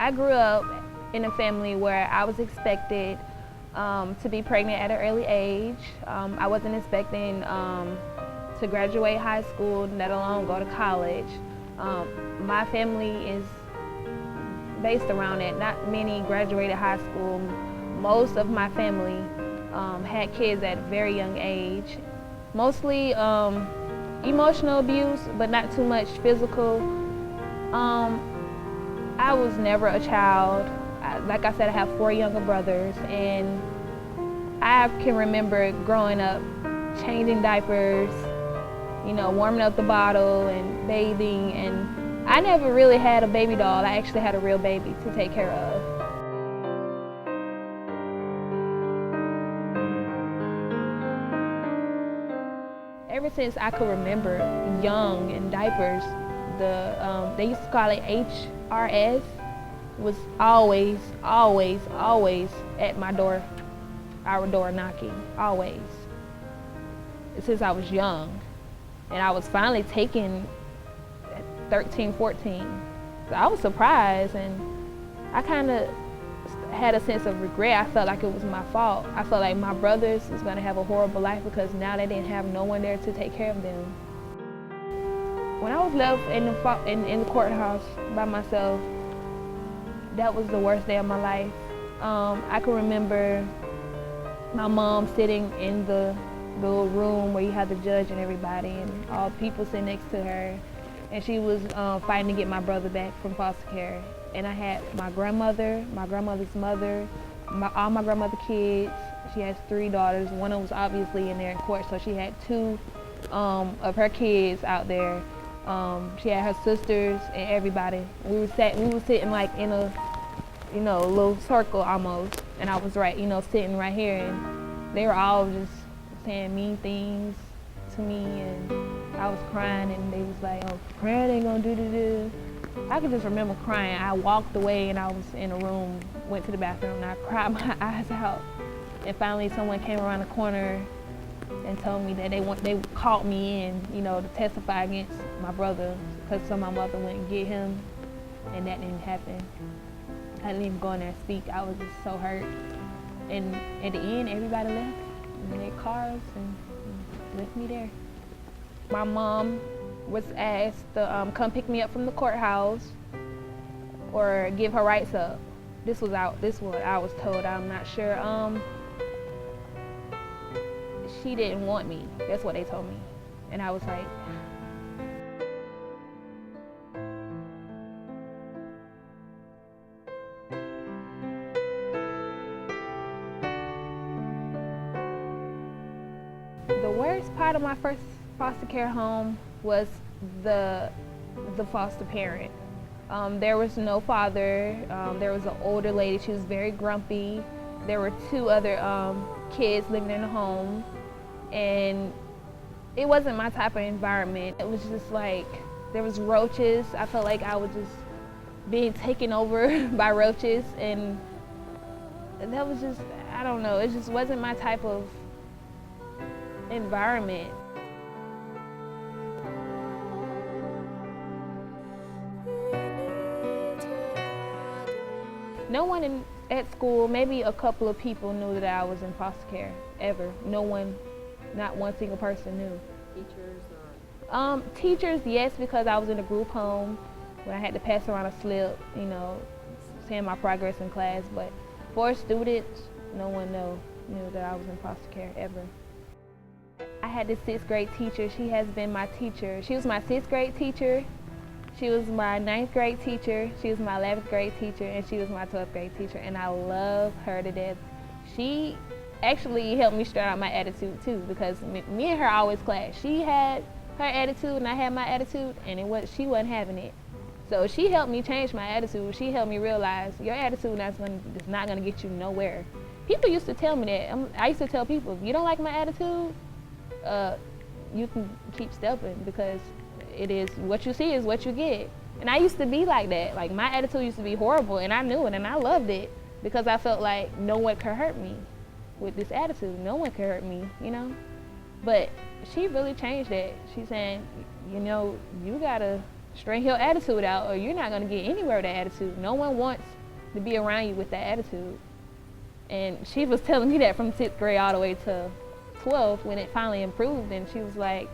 I grew up in a family where I was expected to be pregnant at an early age. I wasn't expecting to graduate high school, let alone go to college. My family is based around it. Not many graduated high school. Most of my family had kids at a very young age. Mostly emotional abuse, but not too much physical. I was never a child. Like I said, I have 4 younger brothers, and I can remember growing up, changing diapers, you know, warming up the bottle and bathing, and I never really had a baby doll. I actually had a real baby to take care of. Ever since I could remember, young in diapers, they used to call it HRS, was always at my door, our door knocking, always. Since I was young. And I was finally taken at 13, 14. So I was surprised, and I kind of had a sense of regret. I felt like it was my fault. I felt like my brothers was gonna have a horrible life because now they didn't have no one there to take care of them. When I was left in the courthouse by myself, that was the worst day of my life. I can remember my mom sitting in the little room where you had the judge and everybody and all the people sitting next to her, and she was fighting to get my brother back from foster care. And I had my grandmother, my grandmother's mother, all my grandmother's kids. She has 3 daughters. One of them was obviously in there in court, so she had 2 of her kids out there. She had her sisters and everybody. We were sitting like in a, you know, little circle almost, and I was right, you know, sitting right here, and they were all just saying mean things to me, and I was crying, and they was like, "Oh, crying ain't gonna do." I could just remember crying. I walked away, and I was in a room, went to the bathroom, and I cried my eyes out. And finally, someone came around the corner and told me that they called me in, you know, to testify against my brother because my mother went and get him, and that didn't happen. I didn't even go in there and speak. I was just so hurt. And at the end, everybody left in their cars and left me there. My mom was asked to come pick me up from the courthouse or give her rights up. This is what I was told. I'm not sure. She didn't want me. That's what they told me. And I was like, the worst part of my first foster care home was the foster parent. There was no father. There was an older lady. She was very grumpy. There were 2 other kids living in the home, and it wasn't my type of environment. It was just like, there was roaches. I felt like I was just being taken over by roaches, and that was just, I don't know, it just wasn't my type of environment. No one at school, maybe a couple of people knew that I was in foster care, ever. No one, not one single person knew. Teachers? Teachers, yes, because I was in a group home when I had to pass around a slip, you know, saying my progress in class. But for students, no one knew that I was in foster care, ever. I had this 6th grade teacher. She has been my teacher. She was my 6th grade teacher. She was my 9th grade teacher, she was my 11th grade teacher, and she was my 12th grade teacher, and I love her to death. She actually helped me straighten out my attitude too, because me and her always clashed. She had her attitude and I had my attitude, and she wasn't having it. So she helped me change my attitude. She helped me realize your attitude is not gonna get you nowhere. People used to tell me that. I used to tell people, if you don't like my attitude, you can keep stepping, because it is what you see is what you get. And I used to be like that. Like, my attitude used to be horrible, and I knew it, and I loved it, because I felt like no one could hurt me with this attitude. No one could hurt me, you know? But she really changed that. She's saying, you know, you gotta straighten your attitude out, or you're not going to get anywhere with that attitude. No one wants to be around you with that attitude. And she was telling me that from 6th grade all the way to 12th when it finally improved, and she was like,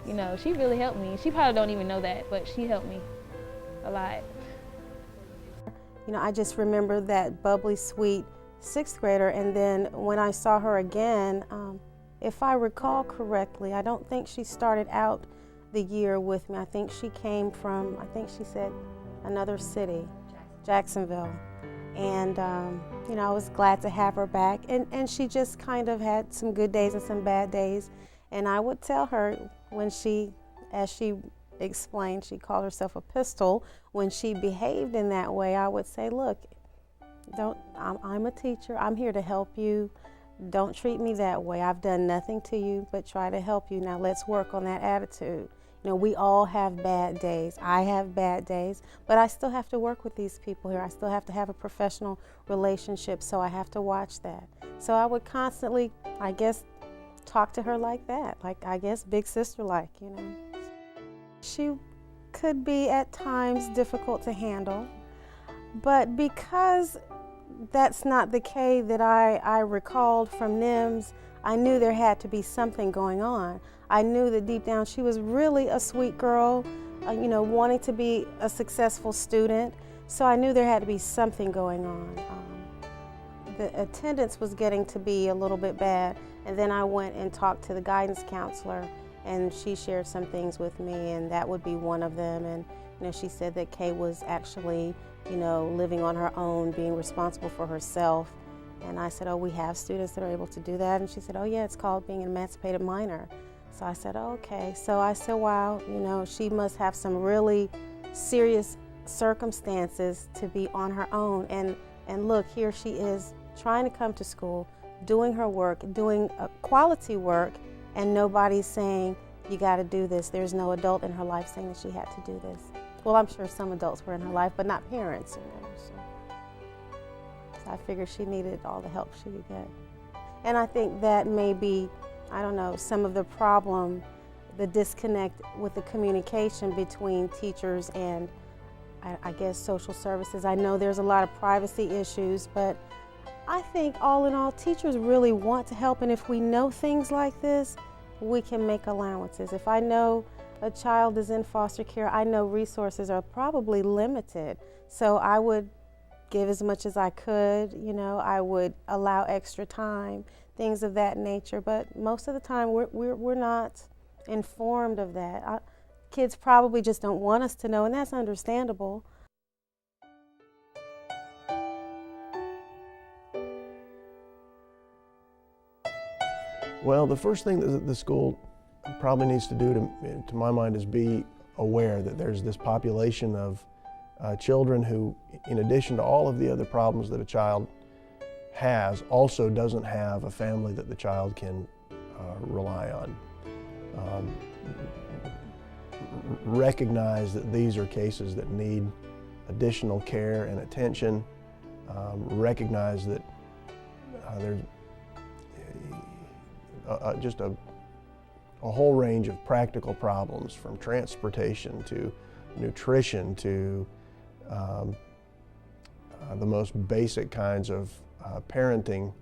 you know, she really helped me. She probably don't even know that, but she helped me a lot. You know, I just remember that bubbly, sweet 6th grader, and then when I saw her again, if I recall correctly, I don't think she started out the year with me. I think she came from, I think she said another city, Jacksonville. And, you know, I was glad to have her back. And she just kind of had some good days and some bad days. And I would tell her when she, as she explained, she called herself a pistol. When she behaved in that way, I would say, look, I'm a teacher. I'm here to help you. Don't treat me that way. I've done nothing to you but try to help you. Now let's work on that attitude. You know, we all have bad days. I have bad days, but I still have to work with these people here. I still have to have a professional relationship, so I have to watch that. So I would constantly, I guess, talk to her like that, like, I guess, big sister-like, you know. She could be at times difficult to handle, but because that's not the Kay that I recalled from NIMS, I knew there had to be something going on. I knew that deep down she was really a sweet girl, you know, wanting to be a successful student. So I knew there had to be something going on. The attendance was getting to be a little bit bad, and then I went and talked to the guidance counselor, and she shared some things with me, and that would be one of them. And you know, she said that Kay was actually, you know, living on her own, being responsible for herself. And I said, oh, we have students that are able to do that. And she said, oh yeah, it's called being an emancipated minor. So I said, oh, okay. So I said, wow, you know, she must have some really serious circumstances to be on her own. And look, here she is trying to come to school, doing her work, doing quality work, and nobody's saying, you got to do this. There's no adult in her life saying that she had to do this. Well, I'm sure some adults were in her life, but not parents, you know. So I figured she needed all the help she could get. And I think that may be, I don't know, some of the problem, the disconnect with the communication between teachers and, I guess, social services. I know there's a lot of privacy issues, but I think all in all, teachers really want to help, and if we know things like this, we can make allowances. If I know a child is in foster care, I know resources are probably limited, so I would give as much as I could, you know, I would allow extra time, things of that nature, but most of the time we're not informed of that. Kids probably just don't want us to know, and that's understandable. Well, the first thing that the school probably needs to do, to my mind, is be aware that there's this population of children who, in addition to all of the other problems that a child has, also doesn't have a family that the child can rely on. Recognize that these are cases that need additional care and attention. Recognize that there's just a whole range of practical problems, from transportation to nutrition to the most basic kinds of parenting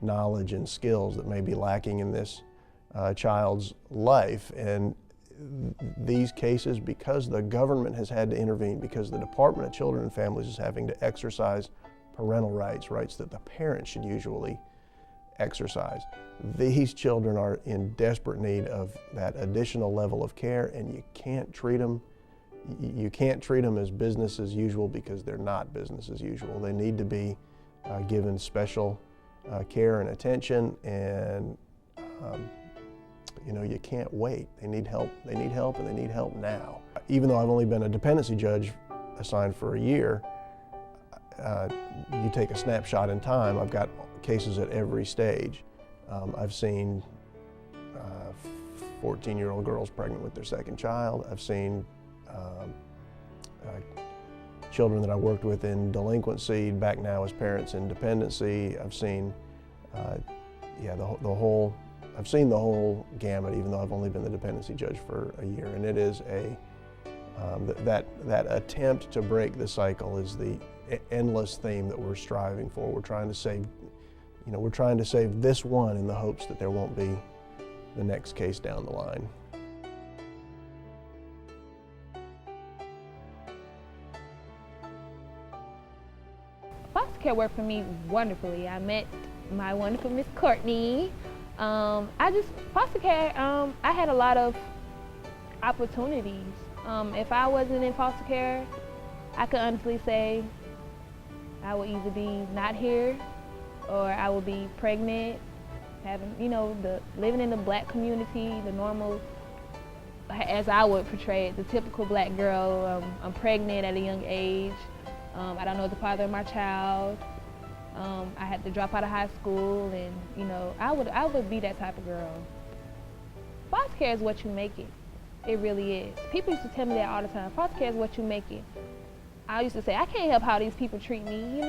knowledge and skills that may be lacking in this child's life. And these cases, because the government has had to intervene, because the Department of Children and Families is having to exercise parental rights, rights that the parents should usually exercise, these children are in desperate need of that additional level of care, and you can't treat them as business as usual, because they're not business as usual. They need to be given special care and attention, and you know, you can't wait. They need help, and they need help now. Even though I've only been a dependency judge assigned for a year, you take a snapshot in time, I've got cases at every stage. I've seen 14-year-old girls pregnant with their second child. I've seen children that I worked with in delinquency back now as parents in dependency. I've seen, I've seen the whole gamut, even though I've only been the dependency judge for a year, and it is That attempt to break the cycle is the endless theme that we're striving for. We're trying to save, we're trying to save this one in the hopes that there won't be the next case down the line. Foster care worked for me wonderfully. I met my wonderful Miss Courtney. Foster care, I had a lot of opportunities. If I wasn't in foster care, I could honestly say I would either be not here or I would be pregnant, having, living in the black community, the normal, as I would portray it, the typical black girl. I'm pregnant at a young age. I don't know the father of my child. I had to drop out of high school, and I would be that type of girl. Foster care is what you make it. It really is. People used to tell me that all the time. Foster care is what you make it. I used to say, I can't help how these people treat me,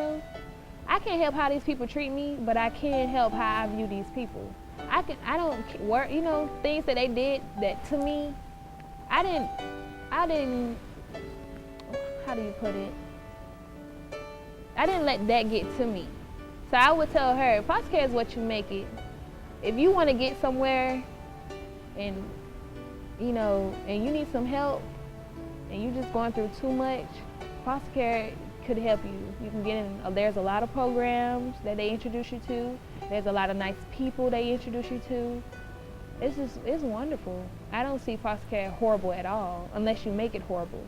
I can't help how these people treat me, but I can help how I view these people. I don't work, things that they did that to me, I didn't, how do you put it? I didn't let that get to me. So I would tell her, foster care is what you make it. If you want to get somewhere and, and you need some help and you're just going through too much, foster care could help you. You can get in, there's a lot of programs that they introduce you to. There's a lot of nice people they introduce you to. It's wonderful. I don't see foster care horrible at all, unless you make it horrible.